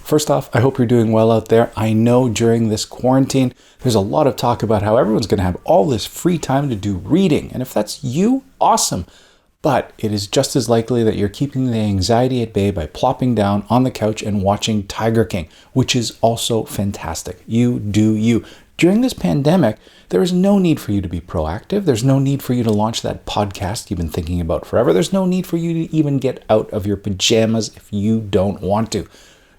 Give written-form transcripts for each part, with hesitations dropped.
First off, I hope you're doing well out there. I know during this quarantine, there's a lot of talk about how everyone's going to have all this free time to do reading. And if that's you, awesome. But it is just as likely that you're keeping the anxiety at bay by plopping down on the couch and watching Tiger King, which is also fantastic. You do you. During this pandemic, there is no need for you to be proactive. There's no need for you to launch that podcast you've been thinking about forever. There's no need for you to even get out of your pajamas if you don't want to.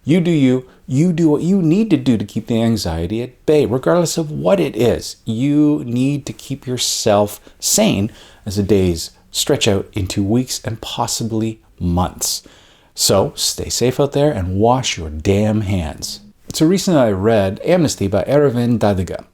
You do you. You do what you need to do to keep the anxiety at bay, regardless of what it is. You need to keep yourself sane as the days stretch out into weeks and possibly months. So stay safe out there and wash your damn hands. So recently I read Amnesty by Aravind Adiga.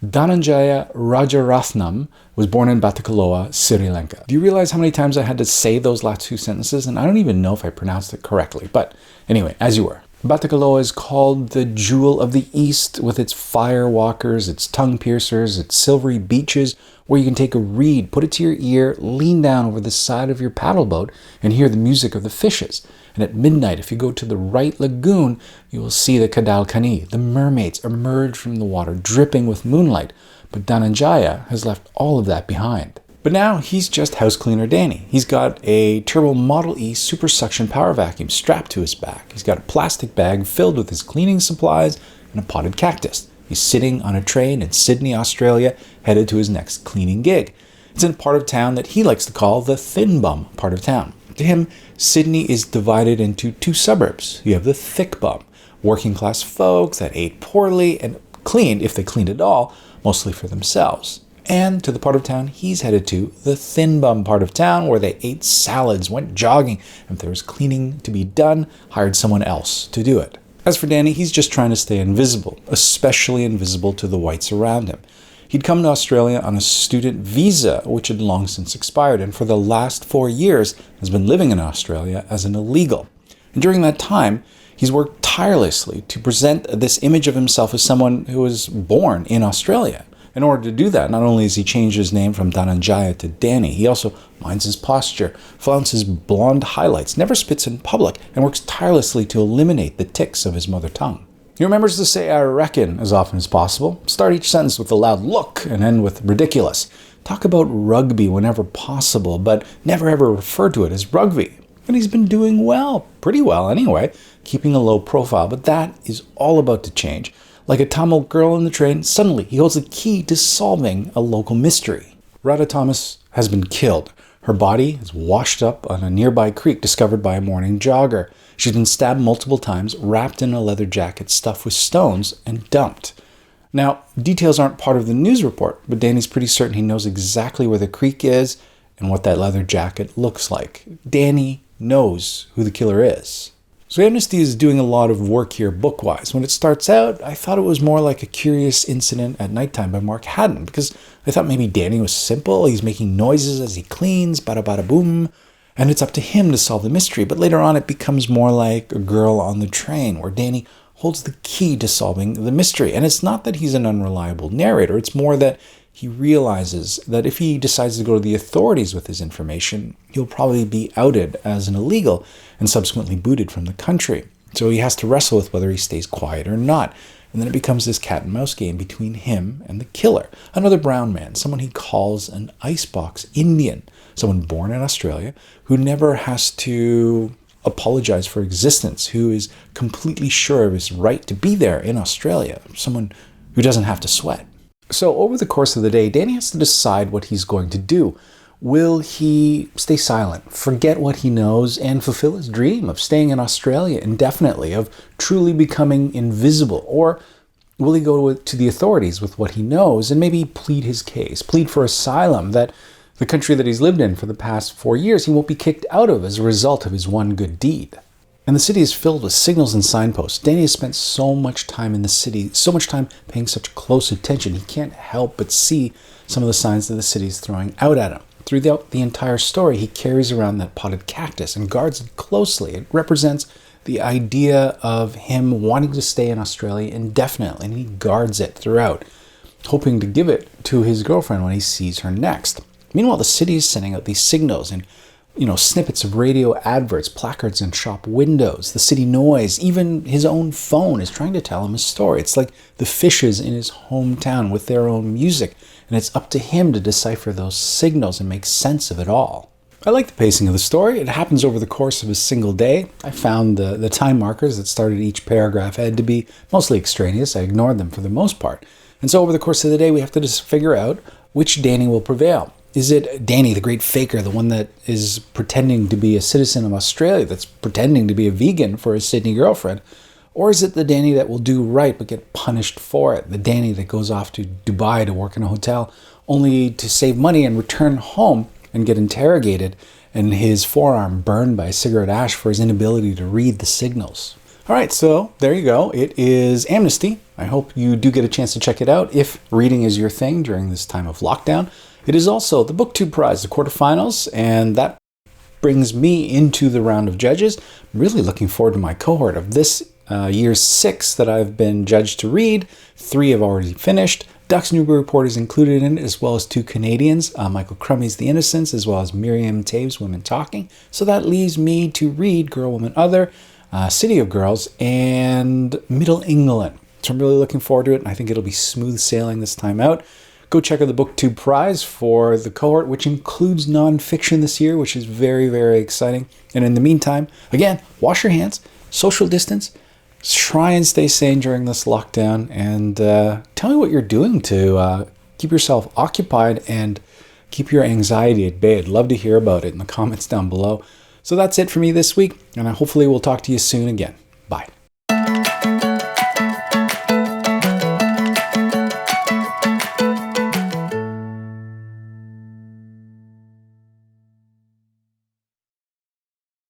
Dhananjaya Rajaratnam was born in Batticaloa, Sri Lanka. Do you realize how many times I had to say those last two sentences? And I don't even know if I pronounced it correctly. But anyway, as you were. Batticaloa is called the Jewel of the East, with its fire walkers, its tongue piercers, its silvery beaches, where you can take a reed, put it to your ear, lean down over the side of your paddle boat, and hear the music of the fishes. And at midnight, if you go to the right lagoon, you will see the Kadalkani, the mermaids, emerge from the water, dripping with moonlight. But Dhananjaya has left all of that behind. But now he's just house cleaner Danny. He's got a Turbo Model E super suction power vacuum strapped to his back. He's got a plastic bag filled with his cleaning supplies and a potted cactus. He's sitting on a train in Sydney, Australia, headed to his next cleaning gig. It's in a part of town that he likes to call the thin bum part of town. To him, Sydney is divided into two suburbs. You have the thick bum, working class folks that ate poorly and cleaned, if they cleaned at all, mostly for themselves. And to the part of town he's headed to, the thin bum part of town, where they ate salads, went jogging, and if there was cleaning to be done, hired someone else to do it. As for Danny, he's just trying to stay invisible, especially invisible to the whites around him. He'd come to Australia on a student visa, which had long since expired, and for the last 4 years has been living in Australia as an illegal. And during that time, he's worked tirelessly to present this image of himself as someone who was born in Australia. In order to do that, not only has he changed his name from Dhananjaya to Danny, he also minds his posture, flaunts his blonde highlights, never spits in public, and works tirelessly to eliminate the tics of his mother tongue. He remembers to say "I reckon" as often as possible, start each sentence with a loud "look" and end with "ridiculous." Talk about rugby whenever possible, but never ever refer to it as rugby. And he's been doing well, pretty well anyway, keeping a low profile, but that is all about to change. Like a Tamil girl in the train, suddenly he holds the key to solving a local mystery. Radha Thomas has been killed. Her body is washed up on a nearby creek discovered by a morning jogger. She's been stabbed multiple times, wrapped in a leather jacket stuffed with stones, and dumped. Now, details aren't part of the news report, but Danny's pretty certain he knows exactly where the creek is and what that leather jacket looks like. Danny knows who the killer is. So Amnesty is doing a lot of work here book-wise. When it starts out, I thought it was more like a Curious Incident at Nighttime by Mark Haddon, because I thought maybe Danny was simple, he's making noises as he cleans, bada bada boom, and it's up to him to solve the mystery. But later on it becomes more like A Girl on the Train, where Danny holds the key to solving the mystery. And it's not that he's an unreliable narrator, it's more that he realizes that if he decides to go to the authorities with his information, he'll probably be outed as an illegal and subsequently booted from the country. So he has to wrestle with whether he stays quiet or not. And then it becomes this cat and mouse game between him and the killer, another brown man, someone he calls an icebox Indian, someone born in Australia who never has to apologize for existence, who is completely sure of his right to be there in Australia, someone who doesn't have to sweat. So over the course of the day, Danny has to decide what he's going to do. Will he stay silent, forget what he knows, and fulfill his dream of staying in Australia indefinitely, of truly becoming invisible? Or will he go to the authorities with what he knows and maybe plead his case, plead for asylum, that the country that he's lived in for the past 4 years he won't be kicked out of as a result of his one good deed? And the city is filled with signals and signposts. Danny has spent so much time in the city, so much time paying such close attention, he can't help but see some of the signs that the city is throwing out at him. Throughout the entire story, he carries around that potted cactus and guards it closely. It represents the idea of him wanting to stay in Australia indefinitely, and he guards it throughout, hoping to give it to his girlfriend when he sees her next. Meanwhile, the city is sending out these signals, and snippets of radio adverts, placards in shop windows, the city noise, even his own phone is trying to tell him a story. It's like the fishes in his hometown with their own music, and it's up to him to decipher those signals and make sense of it all. I like the pacing of the story. It happens over the course of a single day. I found the time markers that started each paragraph had to be mostly extraneous. I ignored them for the most part. And so over the course of the day, we have to just figure out which Danny will prevail. Is it Danny, the great faker, the one that is pretending to be a citizen of Australia, that's pretending to be a vegan for his Sydney girlfriend? Or is it the Danny that will do right but get punished for it? The Danny that goes off to Dubai to work in a hotel only to save money and return home and get interrogated and his forearm burned by cigarette ash for his inability to read the signals. All right, so there you go. It is Amnesty. I hope you do get a chance to check it out if reading is your thing during this time of lockdown. It is also the Booktube Prize, the quarterfinals, and that brings me into the round of judges. I'm really looking forward to my cohort of this year's 6 that I've been judged to read. 3 have already finished. Duck's NEWBURYPORT is included in it, as well as 2 Canadians, Michael Crummey's The Innocents, as well as Miriam Tave's Women Talking. So that leaves me to read Girl, Woman, Other, City of Girls, and Middle England. So I'm really looking forward to it, and I think it'll be smooth sailing this time out. Go check out the Booktube Prize for the cohort, which includes nonfiction this year, which is very, very exciting. And in the meantime, again, wash your hands, social distance, try and stay sane during this lockdown, and tell me what you're doing to keep yourself occupied and keep your anxiety at bay. I'd love to hear about it in the comments down below. So that's it for me this week, and I hopefully will talk to you soon again. Bye.